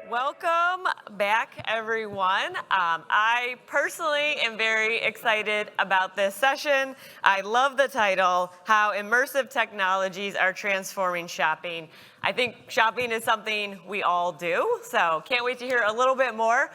Welcome back, everyone. I personally am very excited about this session. I love the title, How Immersive Technologies Are Transforming Shopping. I think shopping is something we all do, so can't wait to hear a little bit more.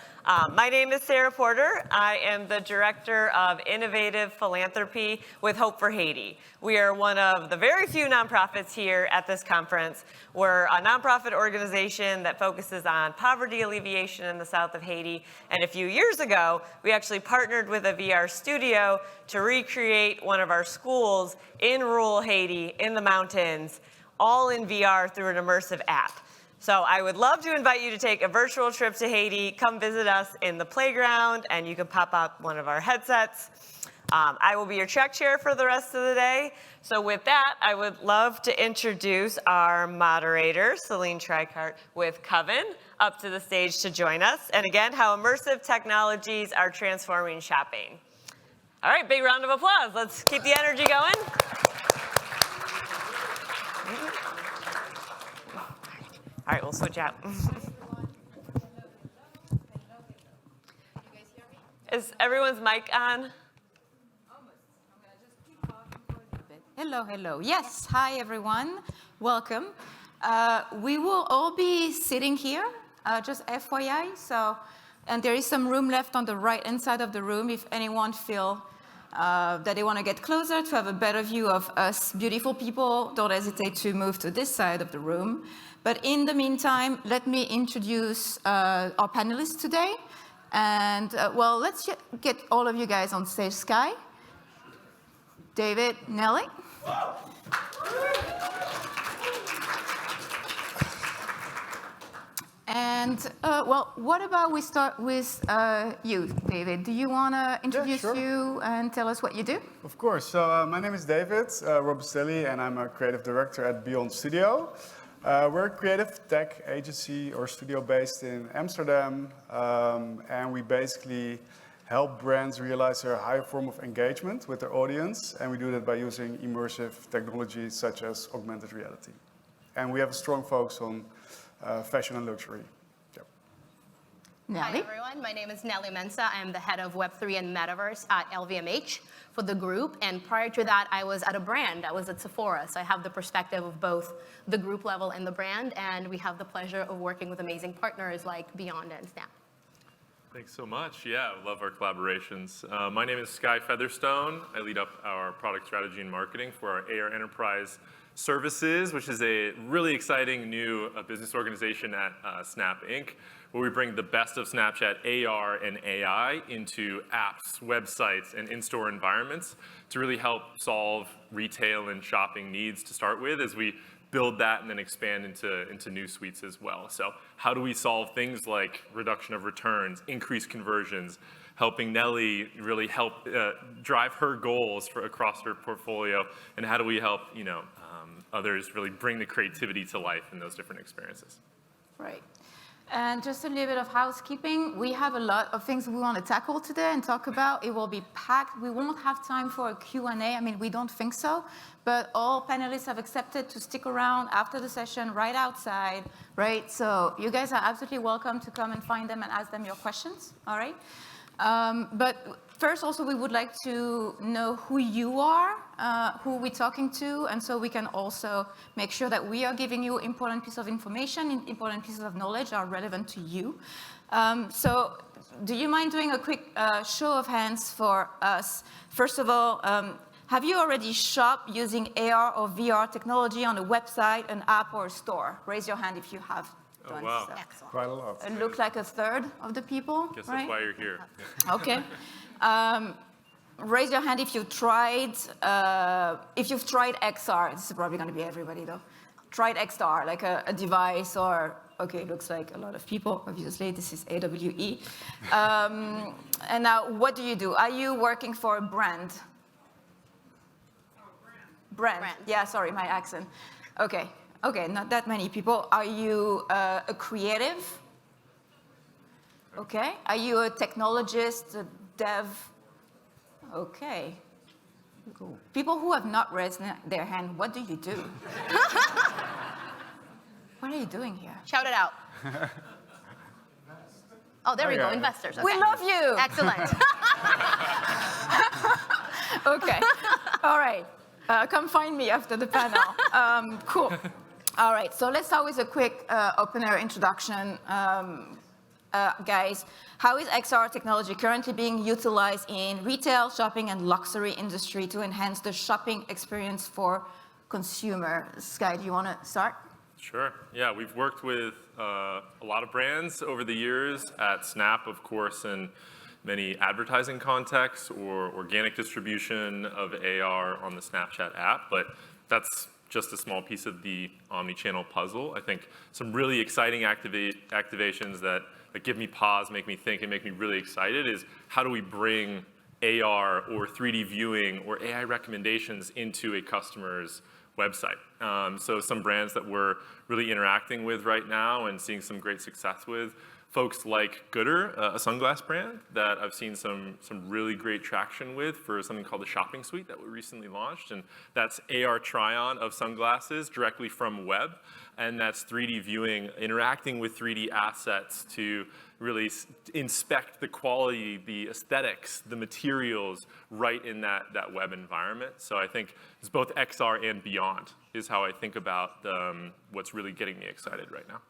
My name is Sarah Porter. I am the Director of Innovative Philanthropy with Hope for Haiti. We are one of the very few nonprofits here at this conference. We're a nonprofit organization that focuses on poverty alleviation in the south of Haiti. And a few years ago, we actually partnered with a VR studio to recreate one of our schools in rural Haiti, in the mountains, all in VR through an immersive app. So I would love to invite you to take a virtual trip to Haiti. Come visit us in the playground, and you can pop out one of our headsets. I will be your check chair for the rest of the day. So with that, I would love to introduce our moderator, Celine Tricart with Coven, up to the stage to join us. And again, how immersive technologies are transforming shopping. All right, big round of applause. Let's keep the energy going. All right, we'll switch out. Is everyone's mic on? Hello, hello. Yes, hi everyone. Welcome. We will all be sitting here, just FYI. And there is some room left on the right-hand side of the room if anyone feel that they want to get closer to have a better view of us beautiful people. Don't hesitate to move to this side of the room. But in the meantime, let me introduce our panelists today. And well, let's get all of you guys on stage. Skye, David, Nelly. And well, what about we start with you, David? Do you want to introduce you and tell us what you do? Of course. So my name is David Robustelli, and I'm a creative director at Beyond Studio. We're a creative tech agency or studio based in Amsterdam, and we basically help brands realize their higher form of engagement with their audience, and we do that by using immersive technologies such as augmented reality. And we have a strong focus on fashion and luxury. Yep. Nelly. Hi everyone, my name is Nelly Mensah. I am the head of Web3 and Metaverse at LVMH for the group. And prior to that, I was at a brand. I was at Sephora. So I have the perspective of both the group level and the brand. And we have the pleasure of working with amazing partners like Beyond and Snap. Thanks so much. Yeah, I love our collaborations. My name is Skye Featherstone. I lead up our product strategy and marketing for our AR Enterprise Services, which is a really exciting new business organization at Snap Inc., where we bring the best of Snapchat AR and AI into apps, websites, and in-store environments to really help solve retail and shopping needs to start with as we build that and then expand into new suites as well. So how do we solve things like reduction of returns, increased conversions, helping Nelly really help drive her goals across her portfolio, and how do we help others really bring the creativity to life in those different experiences? Right. And just a little bit of housekeeping. We have a lot of things we want to tackle today and talk about. It will be packed. We won't have time for a Q&A. I mean, we don't think so. But all panelists have accepted to stick around after the session right outside, right? So you guys are absolutely welcome to come and find them and ask them your questions, all right? But first, also, we would like to know who you are, who we're talking to, and so we can also make sure that we are giving you important pieces of information, important pieces of knowledge are relevant to you. So do you mind doing a quick show of hands for us? First of all, have you already shopped using AR or VR technology on a website, an app, or a store? Raise your hand if you have. Oh, wow. So. Excellent. Quite a lot. It looks like a third of the people, Guess right? that's why you're here. Okay. Raise your hand if you've tried XR. This is probably going to be everybody, though. Tried XR, like a device or, okay, looks like a lot of people, obviously. This is AWE. And now, what do? Are you working for a brand? Brand. Yeah, sorry, my accent. Okay, not that many people. Are you a creative? Okay. Are you a technologist, a dev? Okay. Cool. People who have not raised their hand, what do you do? you doing here? Shout it out. Oh, there we go, Okay. investors. We Okay. love you. Excellent. Okay. All right. Come find me after the panel. Cool. All right. So let's start with a quick opener introduction. Guys, how is XR technology currently being utilized in retail, shopping, and luxury industry to enhance the shopping experience for consumers? Skye, do you want to start? Sure. Yeah, we've worked with a lot of brands over the years at Snap, of course, in many advertising contexts or organic distribution of AR on the Snapchat app, but that's just a small piece of the omni-channel puzzle. I think some really exciting activations that give me pause, make me think, and make me really excited is how do we bring AR or 3D viewing or AI recommendations into a customer's website. So some brands that we're really interacting with right now and seeing some great success with, folks like Gooder, a sunglass brand that I've seen some really great traction with for something called the Shopping Suite that we recently launched, and that's AR try-on of sunglasses directly from web, and that's 3D viewing, interacting with 3D assets to really inspect the quality, the aesthetics, the materials right in that web environment. So I think it's both XR and beyond is how I think about what's really getting me excited right now.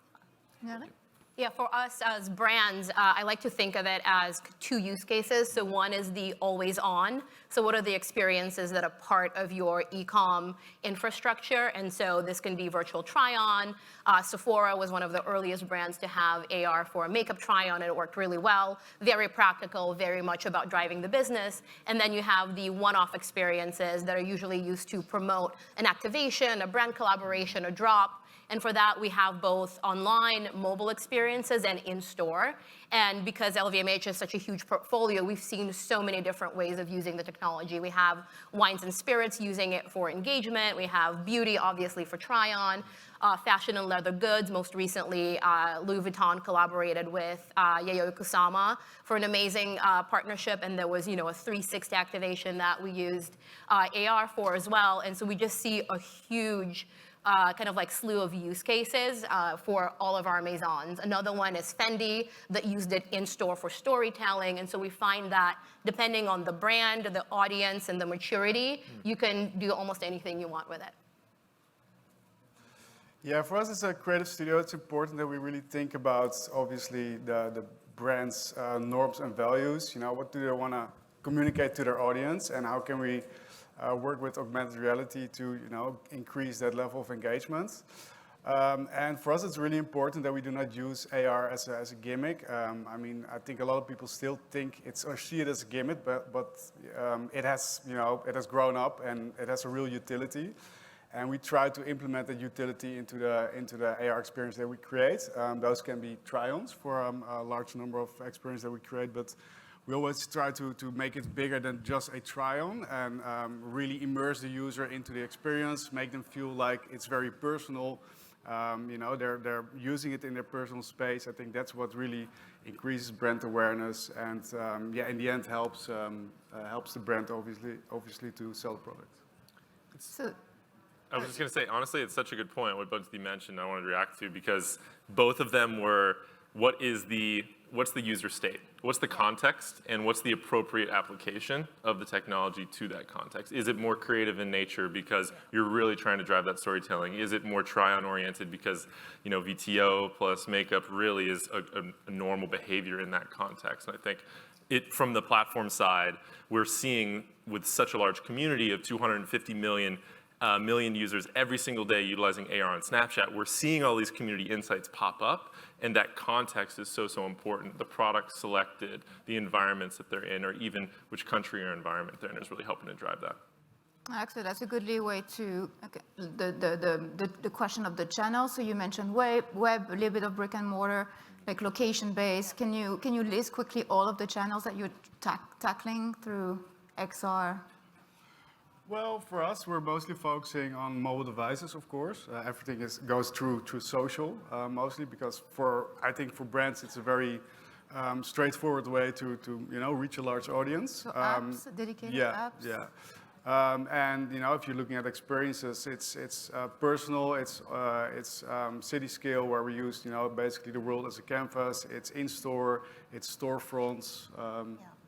Nelly? Yeah, for us as brands, I like to think of it as two use cases. So one is the always on. So what are the experiences that are part of your e-com infrastructure? And so this can be virtual try-on. Sephora was one of the earliest brands to have AR for a makeup try-on, and it worked really well. Very practical, very much about driving the business. And then you have the one-off experiences that are usually used to promote an activation, a brand collaboration, a drop. And for that, we have both online mobile experiences and in-store. And because LVMH is such a huge portfolio, we've seen so many different ways of using the technology. We have wines and spirits using it for engagement. We have beauty, obviously, for try-on. Fashion and leather goods. Most recently, Louis Vuitton collaborated with Yayoi Kusama for an amazing partnership. And there was, a 360 activation that we used AR for as well. And so we just see a huge kind of like slew of use cases for all of our maisons. Another one is Fendi that used it in store for storytelling. And so we find that depending on the brand, the audience, and the maturity, you can do almost anything you want with it. Yeah, for us as a creative studio, it's important that we really think about, obviously, the brand's norms and values. What do they want to communicate to their audience, and how can we work with augmented reality to, increase that level of engagement. And for us, it's really important that we do not use AR as a gimmick. I think a lot of people still think or see it as a gimmick, but it has, it has grown up and it has a real utility. And we try to implement that utility into the AR experience that we create. Those can be try-ons for a large number of experiences that we create, but we always try to make it bigger than just a try-on and really immerse the user into the experience, make them feel like it's very personal. They're using it in their personal space. I think that's what really increases brand awareness and in the end helps the brand obviously to sell the product. So, I was just going to say, honestly, it's such a good point, what both of you mentioned, I wanted to react to, because both of them were, what's the user state? What's the context, and what's the appropriate application of the technology to that context? Is it more creative in nature because you're really trying to drive that storytelling? Is it more try-on oriented because, VTO plus makeup really is a normal behavior in that context? And I think from the platform side, we're seeing with such a large community of 250 million users every single day utilizing AR on Snapchat, we're seeing all these community insights pop up, and that context is so important. The products selected, the environments that they're in, or even which country or environment they're in is really helping to drive that. actually, that's a good leeway to the question of the channel. So you mentioned web, a little bit of brick and mortar, like location-based. Can you list quickly all of the channels that you're tackling through XR? Well, for us, we're mostly focusing on mobile devices, of course. Everything goes through social, mostly, because I think for brands, it's a very straightforward way to reach a large audience. So apps, dedicated apps? Yeah. And if you're looking at experiences, it's personal, it's city scale where we use basically the world as a canvas. It's in-store, it's storefronts.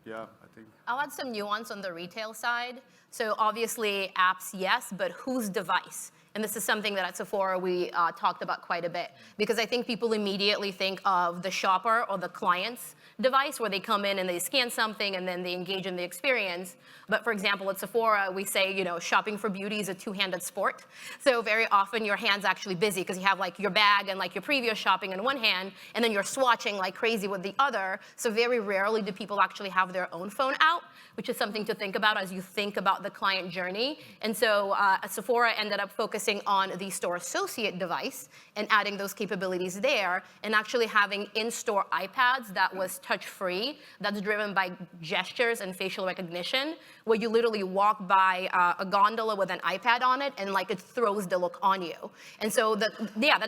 Yeah, I think. I'll add some nuance on the retail side. So obviously apps, yes, but whose device? And this is something that at Sephora we talked about quite a bit, because I think people immediately think of the shopper or the client's device where they come in and they scan something and then they engage in the experience. But for example, at Sephora, we say, shopping for beauty is a two-handed sport. So very often your hand's actually busy because you have like your bag and like your previous shopping in one hand, and then you're swatching like crazy with the other. So very rarely do people actually have their own phone out, which is something to think about as you think about the client journey. And so Sephora ended up focusing on the store associate device and adding those capabilities there, and actually having in-store iPads that was touch-free, that's driven by gestures and facial recognition, where you literally walk by a gondola with an iPad on it, and like it throws the look on you. And so the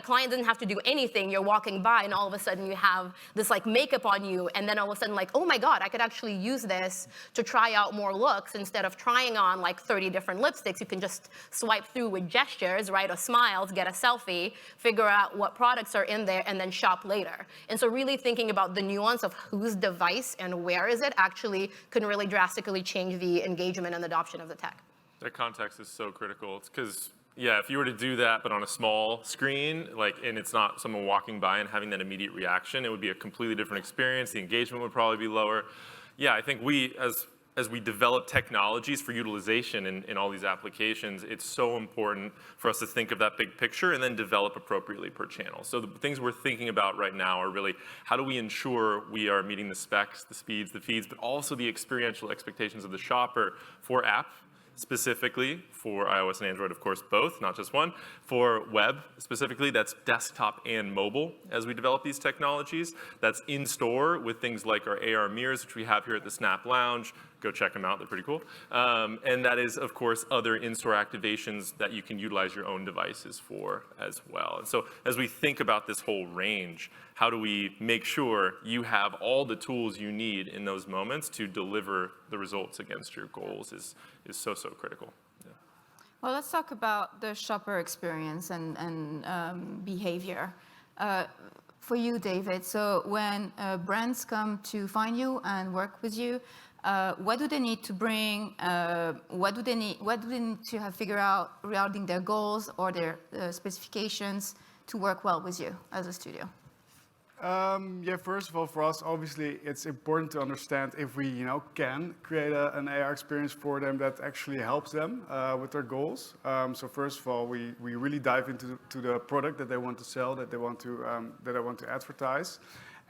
client doesn't have to do anything. You're walking by, and all of a sudden you have this like makeup on you, and then all of a sudden like, oh my God, I could actually use this to try out more looks. Instead of trying on like 30 different lipsticks, you can just swipe through with gestures, right, or smiles, get a selfie, figure out what products are in there, and then shop later. And so really thinking about the nuance of whose device and where is it actually can really drastically change the engagement and adoption of the tech. That context is so critical. It's because, yeah, if you were to do that, but on a small screen, and it's not someone walking by and having that immediate reaction, it would be a completely different experience. The engagement would probably be lower. Yeah, I think we, as we develop technologies for utilization in all these applications, it's so important for us to think of that big picture and then develop appropriately per channel. So the things we're thinking about right now are really, how do we ensure we are meeting the specs, the speeds, the feeds, but also the experiential expectations of the shopper for app, specifically for iOS and Android, of course, both, not just one. For web, specifically, that's desktop and mobile as we develop these technologies. That's in-store with things like our AR mirrors, which we have here at the Snap Lounge. Go check them out, they're pretty cool. And that is, of course, other in-store activations that you can utilize your own devices for as well. And so as we think about this whole range, how do we make sure you have all the tools you need in those moments to deliver the results against your goals is so, so critical. Yeah. Well, let's talk about the shopper experience and behavior. For you, David, so when brands come to find you and work with you, what do they need to bring? What do they need to have figured out regarding their goals or their specifications to work well with you as a studio? Yeah, first of all, for us, obviously, it's important to understand if we, can create an AR experience for them that actually helps them with their goals. So first of all, we really dive into the product that they want to sell, that they want to advertise.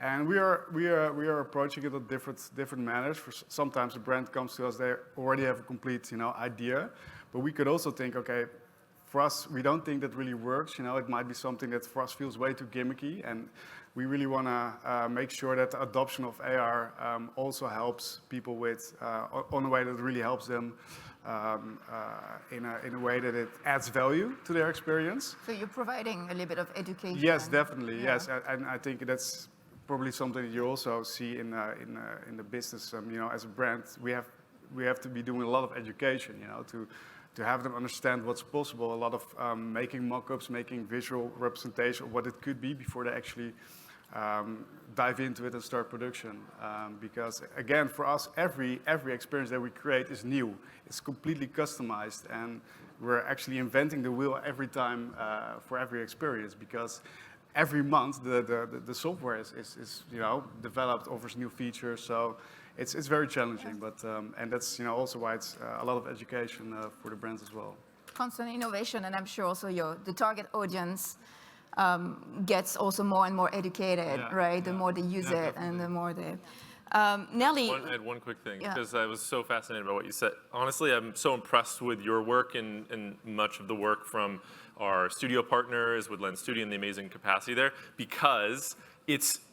And we are approaching it in different manners. Sometimes a brand comes to us, they already have a complete idea, but we could also think, okay, for us, we don't think that really works. It might be something that for us feels way too gimmicky, and we really want to make sure that the adoption of AR also helps people with on a way that really helps them in a way that it adds value to their experience. So you're providing a little bit of education. Yes, definitely. Yeah. Yes, and I think that's probably something that you also see in the business. As a brand, we have to be doing a lot of education. To have them understand what's possible. A lot of making mock-ups, making visual representation of what it could be before they actually dive into it and start production. Because again, for us, every experience that we create is new. It's completely customized, and we're actually inventing the wheel every time for every experience, because every month the software is developed, offers new features. So it's very challenging, but and that's also why it's a lot of education for the brands as well. Constant innovation, and I'm sure also the target audience gets also more and more educated, right? The more they use it, and the more they. Nelly. I had one quick thing, because I was so fascinated by what you said. Honestly, I'm so impressed with your work and much of the work from our studio partners with Lens Studio and the amazing capacity there, because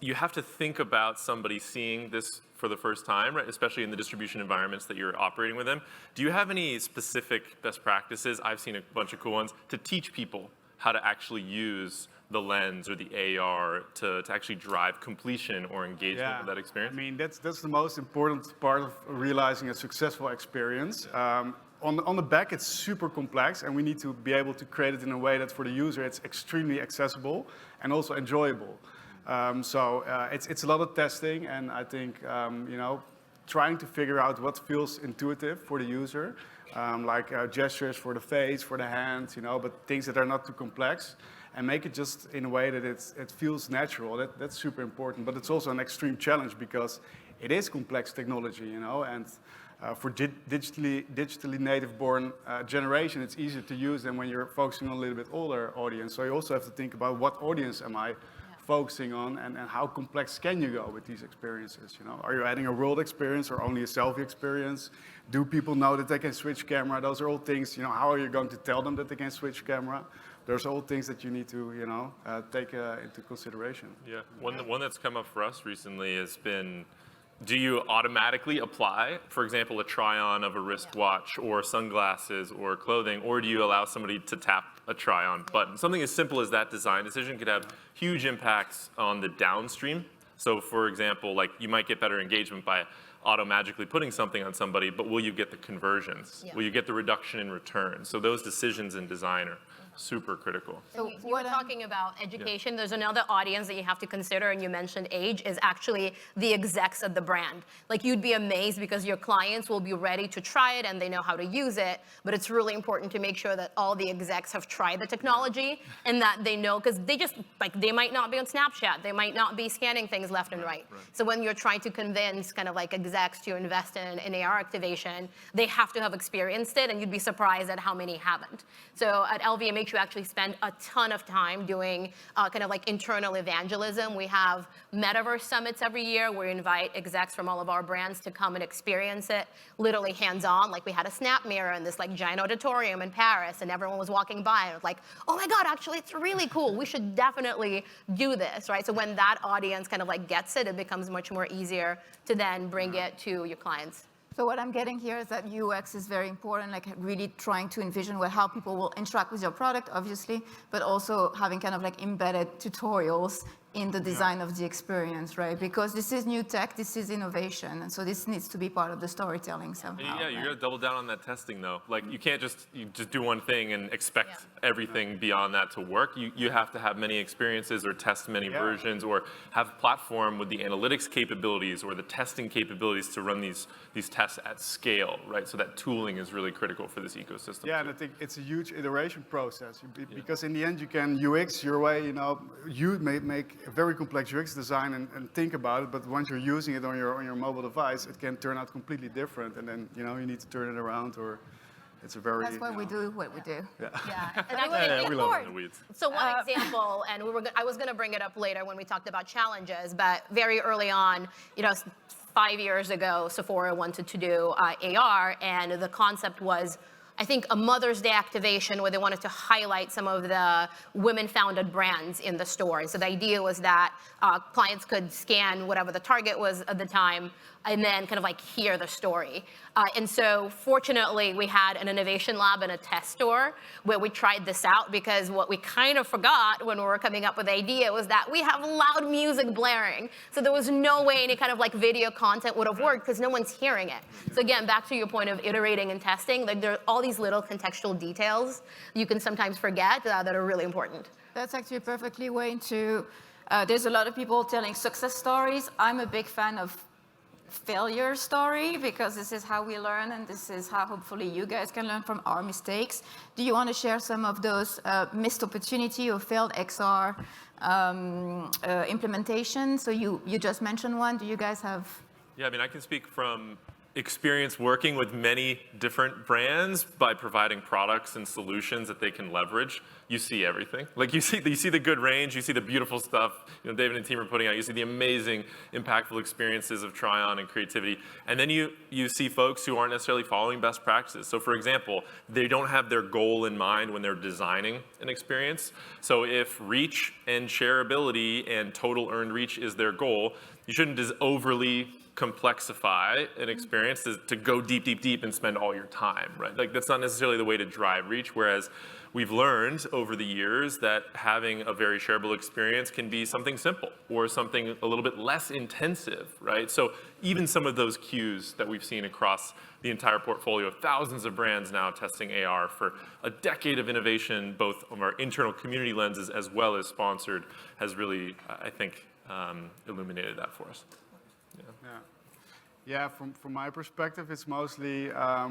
you have to think about somebody seeing this for the first time, right? Especially in the distribution environments that you're operating with them. Do you have any specific best practices? I've seen a bunch of cool ones to teach people how to actually use the lens or the AR to actually drive completion or engagement with that experience? I mean, that's the most important part of realizing a successful experience. on the back, it's super complex, and we need to be able to create it in a way that for the user, it's extremely accessible and also enjoyable. It's a lot of testing, and I think, trying to figure out what feels intuitive for the user, like gestures for the face, for the hands, but things that are not too complex, and make it just in a way that it feels natural. That's super important, but it's also an extreme challenge because it is complex technology, and for digitally native born generation, it's easier to use than when you're focusing on a little bit older audience. So you also have to think about what audience am I focusing on, and how complex can you go with these experiences? Are you adding a world experience or only a selfie experience? Do people know that they can switch camera? Those are all things, how are you going to tell them that they can switch camera? Those are all things that you need to, take into consideration. Yeah, one that's come up for us recently has been, do you automatically apply, for example, a try-on of a wristwatch or sunglasses or clothing, or do you allow somebody to tap a try-on button? Something as simple as that design decision could have huge impacts on the downstream. So for example, like you might get better engagement by auto-magically putting something on somebody, but will you get the conversions? Will you get the reduction in return? So those decisions in design are super critical. So you were talking about education. There's another audience that you have to consider, and you mentioned age, is actually the execs of the brand. Like, you'd be amazed because your clients will be ready to try it and they know how to use it, but it's really important to make sure that all the execs have tried the technology and that they know, because they might not be on Snapchat, they might not be scanning things left and right. So when you're trying to convince kind of like execs to invest in AR activation, they have to have experienced it, and you'd be surprised at how many haven't. So at LVMH, you actually spend a ton of time doing kind of like internal evangelism. We have metaverse summits every year where we invite execs from all of our brands to come and experience it literally hands-on. Like, we had a snap mirror in this like giant auditorium in Paris, and everyone was walking by and it was like, oh my God, actually it's really cool. We should definitely do this, right? So when that audience kind of like gets it, it becomes much more easier to then bring it to your clients. So what I'm getting here is that UX is very important, like really trying to envision how people will interact with your product, obviously, but also having kind of like embedded tutorials in the design of the experience, right? Because this is new tech, this is innovation, and so this needs to be part of the storytelling somehow. Yeah, you got to double down on that testing, though. Like, you can't just do one thing and expect everything beyond that to work. You have to have many experiences or test many versions, or have a platform with the analytics capabilities or the testing capabilities to run these tests at scale, right? So that tooling is really critical for this ecosystem. Yeah, and I think it's a huge iteration process, because in the end you can UX your way, you may make a very complex UX design and think about it, but once you're using it on your mobile device, it can turn out completely different, and then you need to turn it around, or it's a very. That's why we do what we do. Yeah, and we love it in the weeds. So one example, and I was going to bring it up later when we talked about challenges, but very early on, 5 years ago, Sephora wanted to do AR, and the concept was, I think, a Mother's Day activation where they wanted to highlight some of the women-founded brands in the store. And so the idea was that clients could scan whatever the target was at the time and then kind of like hear the story. And so fortunately, we had an innovation lab and a test store where we tried this out, because what we kind of forgot when we were coming up with the idea was that we have loud music blaring. So there was no way any kind of like video content would have worked because no one's hearing it. So again, back to your point of iterating and testing, like there are all these little contextual details you can sometimes forget that are really important. That's actually a perfectly way into, there's a lot of people telling success stories. I'm a big fan of failure story, because this is how we learn, and this is how hopefully you guys can learn from our mistakes. Do you want to share some of those missed opportunity or failed XR implementation? So you just mentioned one. Do you guys have? Yeah, I mean, I can speak from experience working with many different brands by providing products and solutions that they can leverage. You see everything. Like, you see the good range, you see the beautiful stuff, David and team are putting out, you see the amazing, impactful experiences of try-on and creativity. And then you see folks who aren't necessarily following best practices. So for example, they don't have their goal in mind when they're designing an experience. So if reach and shareability and total earned reach is their goal, you shouldn't just overly complexify an experience to go deep and spend all your time, right? Like, that's not necessarily the way to drive reach, whereas we've learned over the years that having a very shareable experience can be something simple or something a little bit less intensive, right? So even some of those cues that we've seen across the entire portfolio, thousands of brands now testing AR for a decade of innovation, both of our internal community lenses as well as sponsored, has really, I think, illuminated that for us. Yeah, from my perspective, it's mostly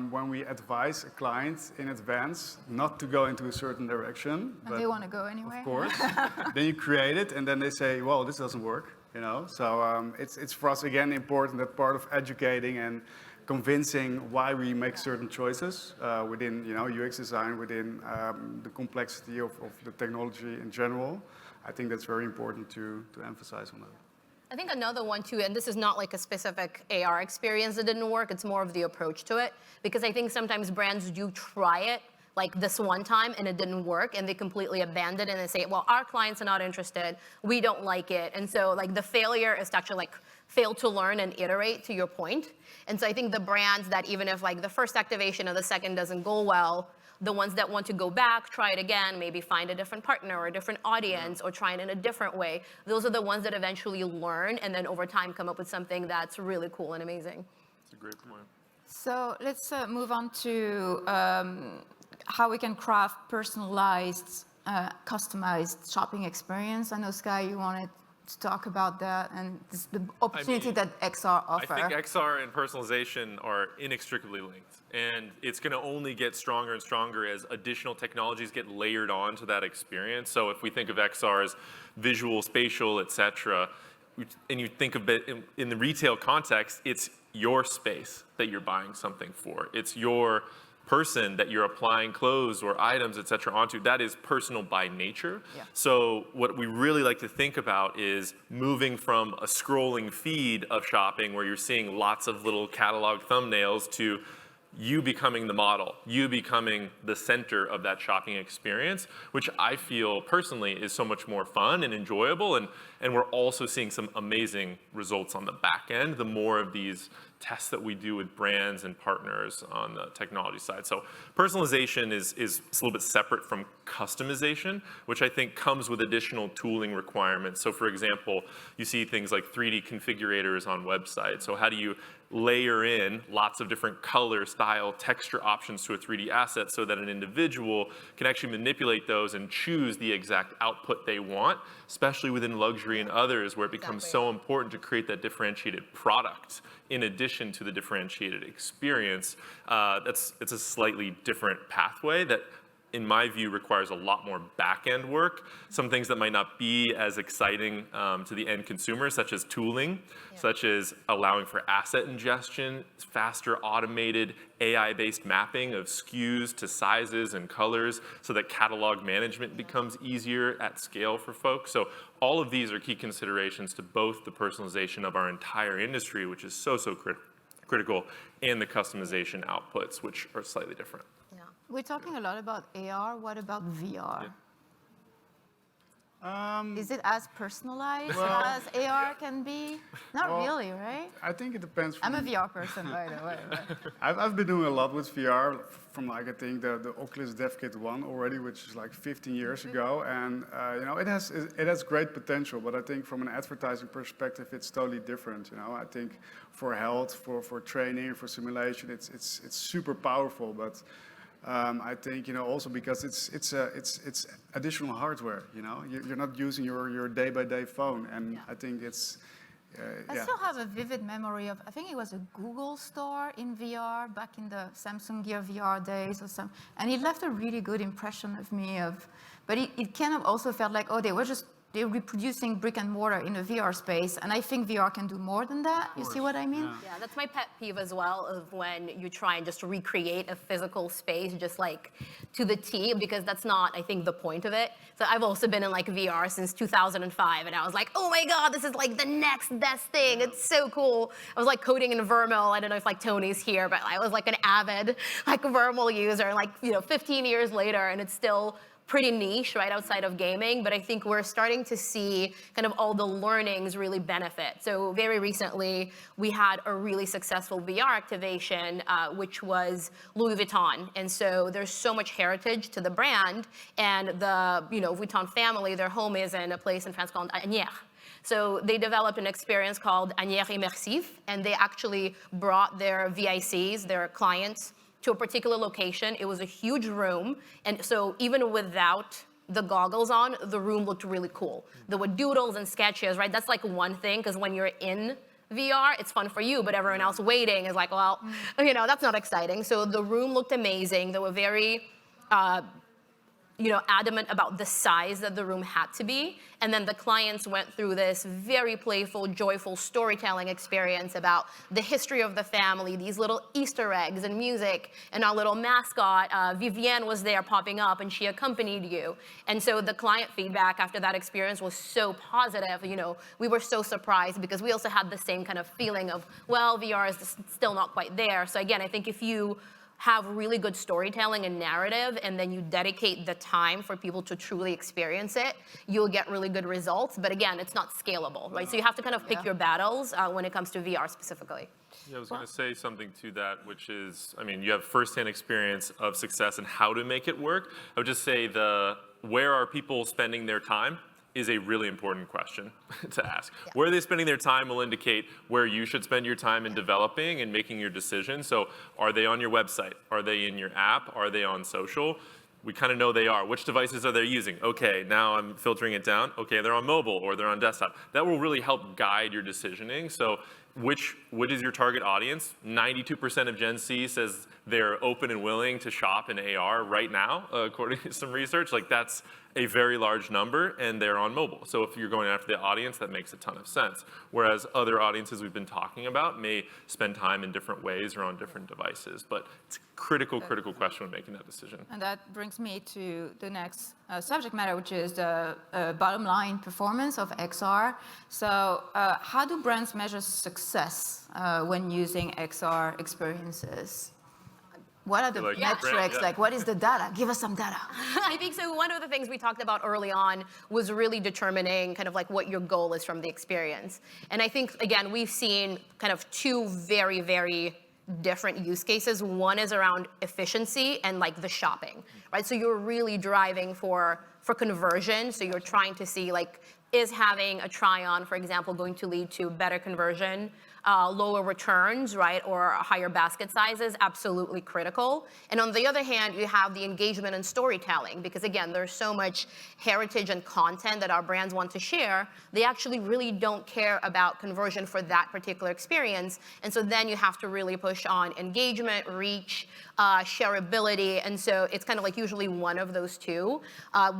when we advise a client in advance not to go into a certain direction. And they want to go anyway. Of course. Then you create it, and then they say, well, this doesn't work, you know? So it's for us, again, important that part of educating and convincing why we make certain choices within, you know, UX design, within the complexity of the technology in general. I think that's very important to emphasize on that. I think another one too, and this is not like a specific AR experience that didn't work, it's more of the approach to it. Because I think sometimes brands do try it like this one time and it didn't work and they completely abandon it and they say, well, our clients are not interested, we don't like it. And so like the failure is to actually like fail to learn and iterate, to your point. And so I think the brands that even if like the first activation or the second doesn't go well, the ones that want to go back, try it again, maybe find a different partner or a different audience or try it in a different way. Those are the ones that eventually learn and then over time come up with something that's really cool and amazing. That's a great point. So let's move on to how we can craft personalized, customized shopping experience. I know, Skye, you wanted to talk about that and the opportunity that XR offers. I think XR and personalization are inextricably linked. And it's going to only get stronger and stronger as additional technologies get layered onto that experience. So if we think of XR as visual, spatial, et cetera, and you think of it in the retail context, it's your space that you're buying something for. It's your person that you're applying clothes or items, et cetera, onto. That is personal by nature. Yeah. So what we really like to think about is moving from a scrolling feed of shopping where you're seeing lots of little catalog thumbnails to you becoming the model, you becoming the center of that shopping experience, which I feel personally is so much more fun and enjoyable. And we're also seeing some amazing results on the back end, the more of these tests that we do with brands and partners on the technology side. So personalization is a little bit separate from customization, which I think comes with additional tooling requirements. So for example, you see things like 3D configurators on websites. So how do you layer in lots of different color, style, texture options to a 3D asset so that an individual can actually manipulate those and choose the exact output they want, especially within luxury and others where it becomes so important to create that differentiated product in addition to the differentiated experience. It's a slightly different pathway that, in my view, requires a lot more back-end work. Some things that might not be as exciting to the end consumer, such as tooling, such as allowing for asset ingestion, faster automated AI-based mapping of SKUs to sizes and colors so that catalog management becomes easier at scale for folks. So all of these are key considerations to both the personalization of our entire industry, which is so critical, and the customization outputs, which are slightly different. We're talking a lot about AR. What about VR? Is it as personalized as AR can be? Not really, right? I think it depends. I'm a VR person, by the way. I've been doing a lot with VR from like I think the Oculus Dev Kit 1 already, which is like 15 years ago, and you know it has great potential. But I think from an advertising perspective, it's totally different. You know, I think for health, for training, for simulation, it's super powerful, but. I think also because it's additional hardware. You're not using your day-by-day phone, and I think it's. I still have a vivid memory of, I think it was a Google store in VR back in the Samsung Gear VR days or something, and it left a really good impression of me. But it kind of also felt like, they're reproducing brick and mortar in a VR space, and I think VR can do more than that. You see what I mean? Yeah, that's my pet peeve as well, of when you try and just recreate a physical space just like to the T, because that's not, I think, the point of it. So I've also been in like VR since 2005, and I was like, oh my God, this is like the next best thing. It's so cool. I was like coding in Vermil. I don't know if like Tony's here, but I was like an avid like Vermil user, like 15 years later, and it's still pretty niche, right, outside of gaming, but I think we're starting to see kind of all the learnings really benefit. So very recently, we had a really successful VR activation, which was Louis Vuitton. And so there's so much heritage to the brand, and the Vuitton family, their home is in a place in France called Agnières. So they developed an experience called Agnières Immersive, and they actually brought their VICs, their clients, to a particular location. It was a huge room, and so even without the goggles on, the room looked really cool. There were doodles and sketches, right? That's like one thing, because when you're in VR, it's fun for you, but everyone else waiting is like, well, that's not exciting. So the room looked amazing. They were very adamant about the size that the room had to be. And then the clients went through this very playful, joyful storytelling experience about the history of the family, these little Easter eggs and music, and our little mascot, Vivienne, was there popping up, and she accompanied you. And so the client feedback after that experience was so positive. We were so surprised because we also had the same kind of feeling of, well, VR is still not quite there. So again, I think if you have really good storytelling and narrative, and then you dedicate the time for people to truly experience it, you'll get really good results. But again, it's not scalable, right? So you have to kind of pick your battles when it comes to VR specifically. Yeah, I was going to say something to that, which is, you have firsthand experience of success and how to make it work. I would just say where are people spending their time is a really important question to ask. Yeah. Where they're spending their time will indicate where you should spend your time in developing and making your decision. So are they on your website? Are they in your app? Are they on social? We kind of know they are. Which devices are they using? Okay, now I'm filtering it down. Okay, they're on mobile or they're on desktop. That will really help guide your decisioning. So what is your target audience? 92% of Gen Z says they're open and willing to shop in AR right now, according to some research. Like, that's a very large number, and they're on mobile. So if you're going after the audience, that makes a ton of sense. Whereas other audiences we've been talking about may spend time in different ways or on different devices. But it's a critical question when making that decision. And that brings me to the next subject matter, which is the bottom line performance of XR. So how do brands measure success when using XR experiences? What are the metrics? Like, what is the data? Give us some data. I think so. One of the things we talked about early on was really determining kind of like what your goal is from the experience. And I think, again, we've seen kind of two very, very different use cases. One is around efficiency and like the shopping, right? So you're really driving for conversion. So you're trying to see, like, is having a try-on, for example, going to lead to better conversion, lower returns, right, or higher basket sizes? Absolutely critical. And on the other hand, you have the engagement and storytelling, because again, there's so much heritage and content that our brands want to share. They actually really don't care about conversion for that particular experience. And so then you have to really push on engagement, reach, shareability. And so it's kind of like usually one of those two.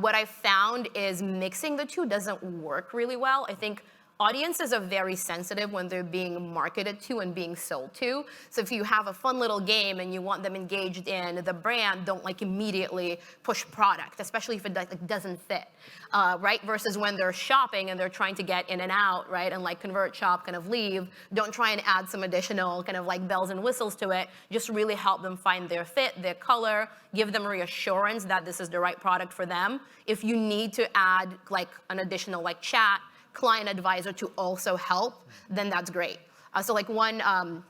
What I found is mixing the two doesn't work really well. I think audiences are very sensitive when they're being marketed to and being sold to. So if you have a fun little game and you want them engaged in the brand, don't like immediately push product, especially if it like doesn't fit, right? Versus when they're shopping and they're trying to get in and out, right? And like convert, shop, kind of leave. Don't try and add some additional kind of like bells and whistles to it. Just really help them find their fit, their color, give them reassurance that this is the right product for them. If you need to add like an additional like chat, client advisor to also help, then that's great. So like one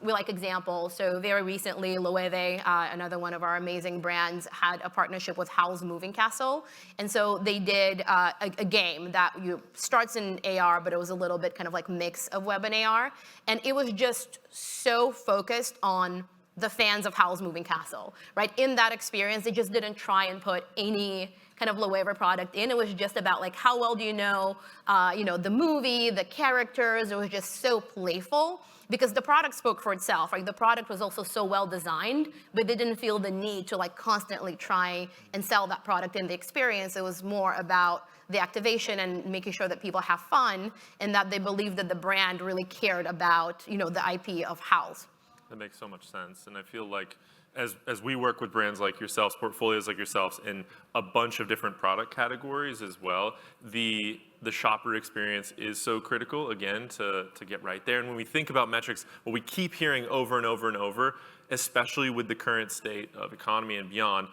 real like example, so very recently Loewe, another one of our amazing brands, had a partnership with Howl's Moving Castle. And so they did a game that starts in AR, but it was a little bit kind of like mix of web and AR. And it was just so focused on the fans of Howl's Moving Castle, right? In that experience, they just didn't try and put any kind of Loewe product in. It was just about like, how well do you know the movie, the characters. It was just so playful because the product spoke for itself, right? The product was also so well designed, but they didn't feel the need to like constantly try and sell that product in the experience. It was more about the activation and making sure that people have fun and that they believed that the brand really cared about, the IP of Howl's. That makes so much sense. And I feel like as we work with brands like yourselves, portfolios like yourselves, in a bunch of different product categories as well, the shopper experience is so critical, again, to get right there. And when we think about metrics, what we keep hearing over and over and over, especially with the current state of economy and beyond,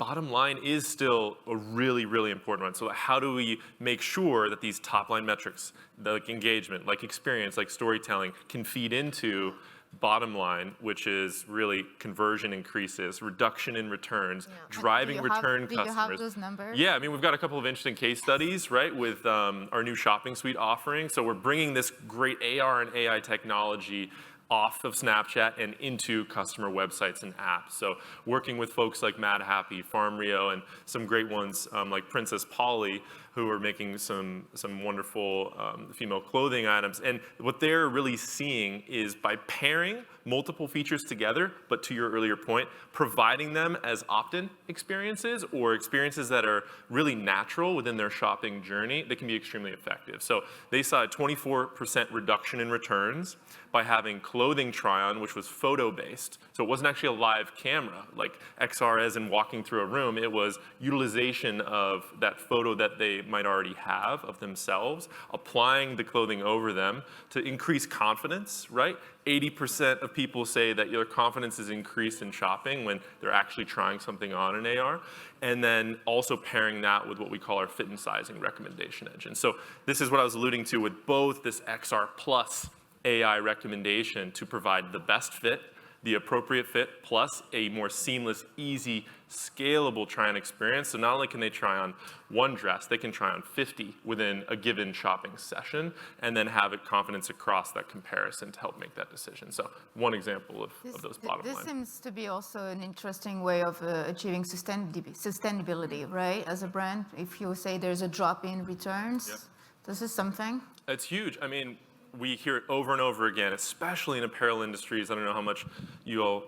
bottom line is still a really, really important one. So how do we make sure that these top line metrics, like engagement, like experience, like storytelling, can feed into bottom line, which is really conversion increases, reduction in returns, driving return customers. Do you have those numbers? Yeah, I mean, we've got a couple of interesting case studies, right, with our new shopping suite offering. So we're bringing this great AR and AI technology off of Snapchat and into customer websites and apps. So working with folks like Mad Happy, Farm Rio, and some great ones like Princess Polly, who are making some wonderful female clothing items. And what they're really seeing is by pairing multiple features together, but to your earlier point, providing them as opt-in experiences or experiences that are really natural within their shopping journey, they can be extremely effective. So they saw a 24% reduction in returns by having clothing try-on, which was photo-based. So it wasn't actually a live camera, like XR as in walking through a room. It was utilization of that photo that they might already have of themselves, applying the clothing over them to increase confidence, right? 80% of people say that their confidence is increased in shopping when they're actually trying something on an AR. And then also pairing that with what we call our fit and sizing recommendation engine. So this is what I was alluding to with both this XR plus AI recommendation to provide the best fit, the appropriate fit, plus a more seamless, easy, scalable try-on experience. So not only can they try on one dress, they can try on 50 within a given shopping session, and then have confidence across that comparison to help make that decision. So one example of those bottom line. This seems to be also an interesting way of achieving sustainability, right? As a brand, if you say there's a drop in returns, this is something. It's huge. I mean, we hear it over and over again, especially in apparel industries. I don't know how much you all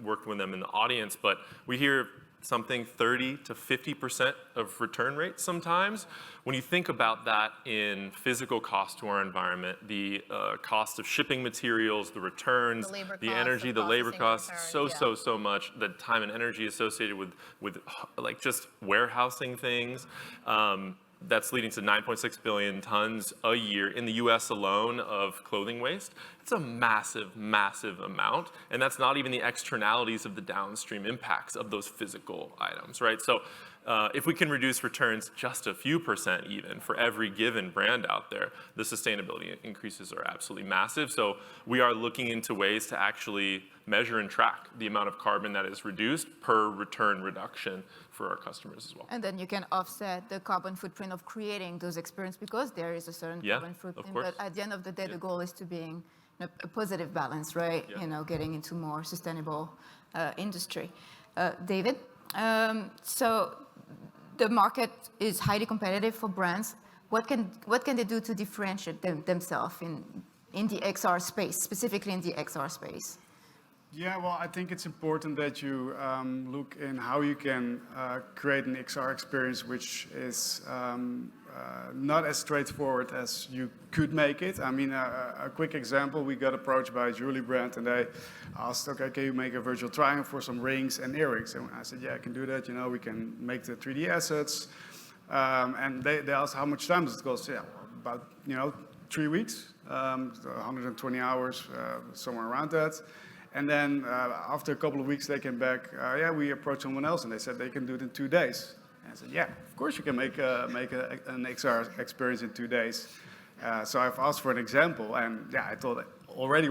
worked with them in the audience, but we hear something 30 to 50% of return rate sometimes. When you think about that in physical cost to our environment, the cost of shipping materials, the returns, the energy, the labor costs, so much, the time and energy associated with like just warehousing things. That's leading to 9.6 billion tons a year in the US alone of clothing waste. It's a massive, massive amount. And that's not even the externalities of the downstream impacts of those physical items, right? So if we can reduce returns just a few percent even for every given brand out there, the sustainability increases are absolutely massive. So we are looking into ways to actually measure and track the amount of carbon that is reduced per return reduction for our customers as well. And then you can offset the carbon footprint of creating those experiences because there is a certain carbon footprint. But at the end of the day, the goal is to being a positive balance, right? You know, getting into more sustainable industry. David, so the market is highly competitive for brands. What can they do to differentiate themselves in the XR space, specifically in the XR space? Yeah, well, I think it's important that you look in how you can create an XR experience which is not as straightforward as you could make it. I mean, a quick example, we got approached by a jewelry brand and they asked, okay, can you make a virtual try-on for some rings and earrings? And I said, yeah, I can do that. You know, we can make the 3D assets. And they asked, how much time does it cost? Yeah, about, 3 weeks, 120 hours, somewhere around that. And then after a couple of weeks, they came back, yeah, we approached someone else and they said they can do it in 2 days. And I said, yeah, of course you can make an XR experience in 2 days. So I've asked for an example and yeah, I thought already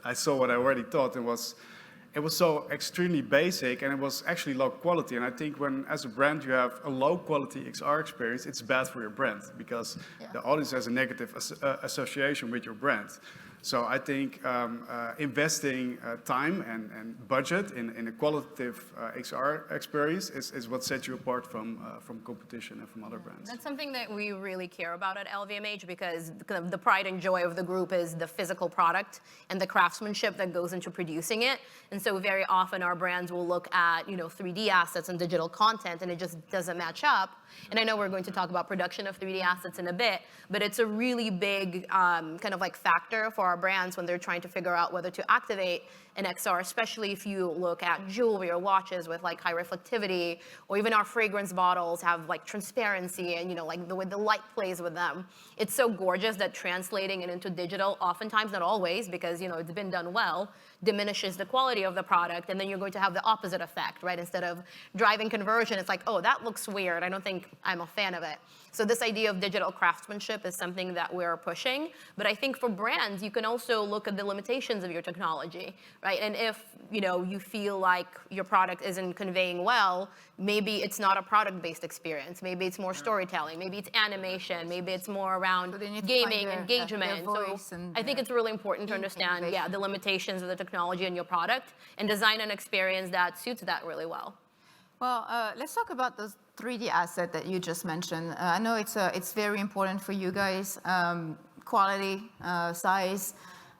I saw what I already thought. It was so extremely basic and it was actually low quality. And I think when, as a brand, you have a low quality XR experience, it's bad for your brand because the audience has a negative association with your brand. So I think investing time and budget in a qualitative XR experience is what sets you apart from competition and from other brands. That's something that we really care about at LVMH because the pride and joy of the group is the physical product and the craftsmanship that goes into producing it. And so very often our brands will look at 3D assets and digital content and it just doesn't match up. And I know we're going to talk about production of 3D assets in a bit, but it's a really big kind of like factor for our brands when they're trying to figure out whether to activate in XR, especially if you look at jewelry or watches with like high reflectivity, or even our fragrance bottles have like transparency and, you know, like the way the light plays with them. It's so gorgeous that translating it into digital, oftentimes, not always, because, you know, it's been done well, diminishes the quality of the product, and then you're going to have the opposite effect, right? Instead of driving conversion, it's like, oh, that looks weird. I don't think I'm a fan of it. So this idea of digital craftsmanship is something that we're pushing. But I think for brands, you can also look at the limitations of your technology, right? And if, you know, you feel like your product isn't conveying well, maybe it's not a product-based experience. Maybe it's more storytelling. Maybe it's animation. Maybe it's more around gaming, engagement. So I think it's really important to understand, the limitations of the technology in your product and design an experience that suits that really well. Well, let's talk about those 3D asset that you just mentioned. I know it's very important for you guys, quality, size.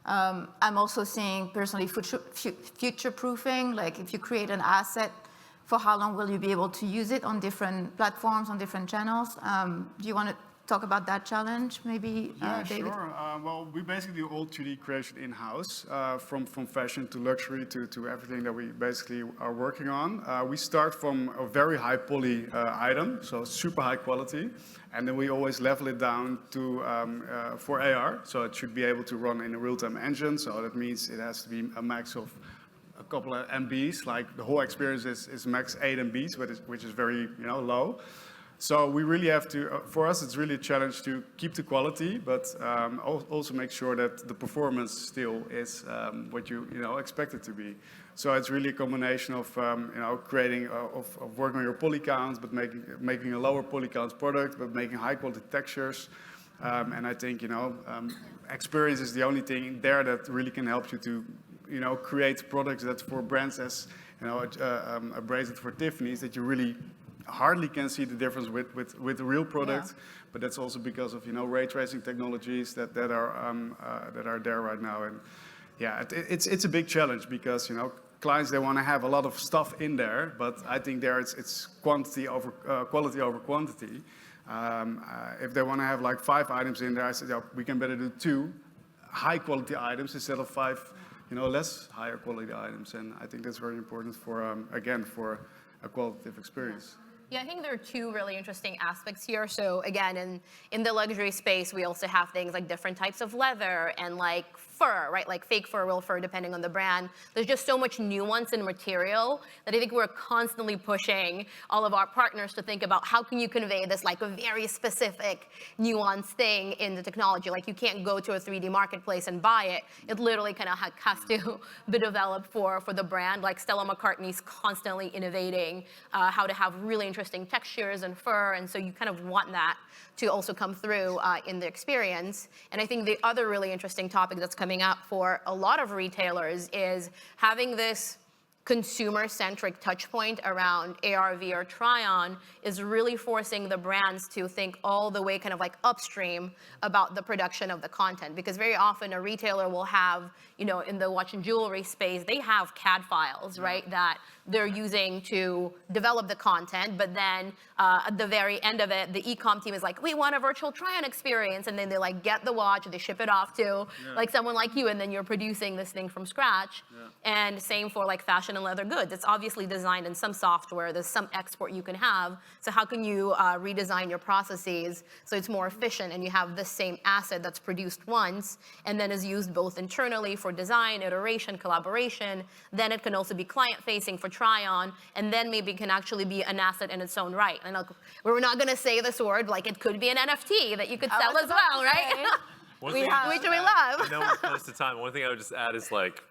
I'm also seeing personally future-proofing, like if you create an asset, for how long will you be able to use it on different platforms, on different channels? Do you want to talk about that challenge, maybe, David? Sure. Well, we basically do all 3D creation in-house, from fashion to luxury to everything that we basically are working on. We start from a very high poly item, so super high quality, and then we always level it down to for AR, so it should be able to run in a real-time engine. So that means it has to be a max of a couple of MBs. Like the whole experience is max 8 MBs, which is very, you know, low. So we really have to, for us, it's really a challenge to keep the quality, but also make sure that the performance still is what you expect it to be. So it's really a combination of creating, of working on your poly counts, but making a lower poly count product, but making high quality textures. And I think experience is the only thing there that really can help you to create products that for brands as a bracelet for Tiffany's that you really hardly can see the difference with the real product, but that's also because of ray tracing technologies that are there right now. And yeah, it's a big challenge because clients, they want to have a lot of stuff in there, but I think there it's quantity over quality over quantity. If they want to have like 5 items in there, I said we can better do 2 high quality items instead of 5 less higher quality items. And I think that's very important for again for a qualitative experience. Yeah, I think there are 2 really interesting aspects here. So again, in the luxury space, we also have things like different types of leather and like fur, right? Like fake fur, real fur, depending on the brand. There's just so much nuance in material that I think we're constantly pushing all of our partners to think about how can you convey this like a very specific nuanced thing in the technology. Like you can't go to a 3D marketplace and buy it. It literally kind of has to be developed for the brand. Like Stella McCartney's constantly innovating how to have really interesting textures and fur, and so you kind of want that to also come through in the experience. And I think the other really interesting topic that's coming up for a lot of retailers is having this consumer-centric touch point around AR, VR try-on is really forcing the brands to think all the way kind of like upstream about the production of the content. Because very often a retailer will have, in the watch and jewelry space, they have CAD files, right, that they're using to develop the content, but then at the very end of it, the e-com team is like, we want a virtual try-on experience, and then they like get the watch, they ship it off to like someone like you, and then you're producing this thing from scratch. And same for like fashion and leather goods. It's obviously designed in some software, there's some export you can have, so how can you redesign your processes so it's more efficient and you have the same asset that's produced once and then is used both internally for design, iteration, collaboration, then it can also be client-facing for try-on, and then maybe it can actually be an asset in its own right. And we're not going to say this word, like it could be an NFT that you could sell as well, right? Which we love. I know we're close to time. One thing I would just add is like,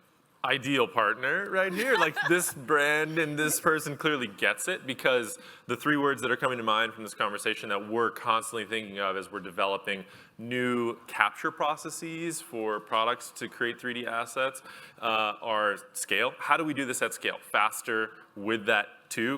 ideal partner right here. Like this brand and this person clearly gets it, because the 3 words that are coming to mind from this conversation that we're constantly thinking of as we're developing new capture processes for products to create 3D assets are scale. How do we do this at scale? Faster with that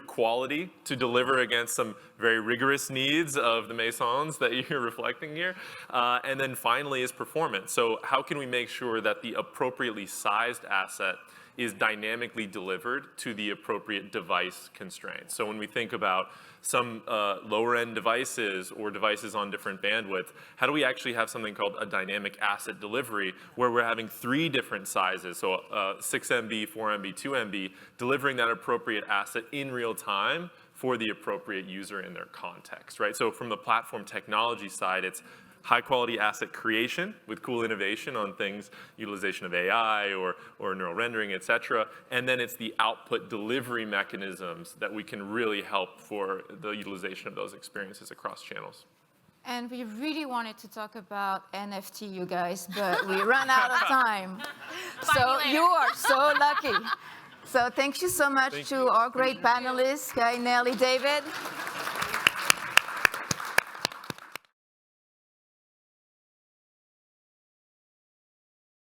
quality to deliver against some very rigorous needs of the Maisons that you're reflecting here. And then finally is performance. So how can we make sure that the appropriately sized asset is dynamically delivered to the appropriate device constraints. So when we think about some lower-end devices or devices on different bandwidth, how do we actually have something called a dynamic asset delivery, where we're having 3 different sizes, so 6 MB, 4 MB, 2 MB, delivering that appropriate asset in real time for the appropriate user in their context, right? So from the platform technology side, it's high-quality asset creation with cool innovation on things, utilization of AI or neural rendering, et cetera. And then it's the output delivery mechanisms that we can really help for the utilization of those experiences across channels. And we really wanted to talk about NFT, you guys, but we ran out of time. So you are so lucky. So thank you so much to our great panelists, Skye, Nelly, David.